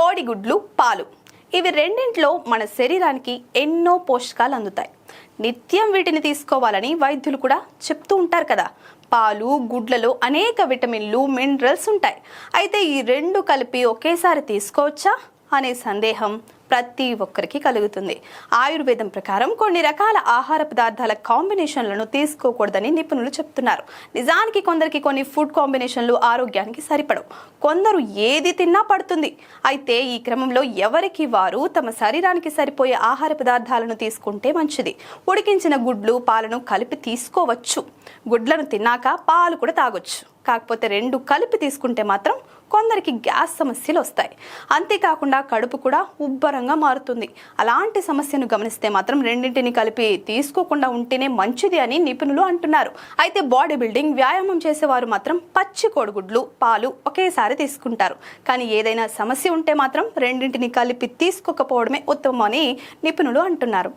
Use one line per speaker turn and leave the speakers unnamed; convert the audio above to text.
కోడిగుడ్లు, పాలు ఇవి రెండింట్లో మన శరీరానికి ఎన్నో పోషకాలు అందుతాయి. నిత్యం వీటిని తీసుకోవాలని వైద్యులు కూడా చెప్తూ ఉంటారు కదా. పాలు, గుడ్లలో అనేక విటమిన్లు, మినరల్స్ ఉంటాయి. అయితే ఈ రెండు కలిపి ఒకేసారి తీసుకోవచ్చా అనే సందేహం ప్రతి ఒక్కరికి కలుగుతుంది. ఆయుర్వేదం ప్రకారం కొన్ని రకాల ఆహార పదార్థాల కాంబినేషన్లను తీసుకోకూడదని నిపుణులు చెప్తున్నారు. నిజానికి కొందరికి కొన్ని ఫుడ్ కాంబినేషన్లు ఆరోగ్యానికి సరిపడవు, కొందరు ఏది తిన్నా పడుతుంది. అయితే ఈ క్రమంలో ఎవరికి వారు తమ శరీరానికి సరిపోయే ఆహార పదార్థాలను తీసుకుంటే మంచిది. ఉడికించిన గుడ్లు, పాలను కలిపి తీసుకోవచ్చు. గుడ్లను తిన్నాక పాలు కూడా తాగొచ్చు. కాకపోతే రెండు కలిపి తీసుకుంటే మాత్రం కొందరికి గ్యాస్ సమస్యలు వస్తాయి. అంతేకాకుండా కడుపు కూడా ఉబ్బరంగా మారుతుంది. అలాంటి సమస్యను గమనిస్తే మాత్రం రెండింటిని కలిపి తీసుకోకుండా ఉంటేనే మంచిది అని నిపుణులు అంటున్నారు. అయితే బాడీ బిల్డింగ్, వ్యాయామం చేసేవారు మాత్రం పచ్చి కోడిగుడ్లు, పాలు ఒకేసారి తీసుకుంటారు. కానీ ఏదైనా సమస్య ఉంటే మాత్రం రెండింటిని కలిపి తీసుకోకపోవడమే ఉత్తమం అని నిపుణులు అంటున్నారు.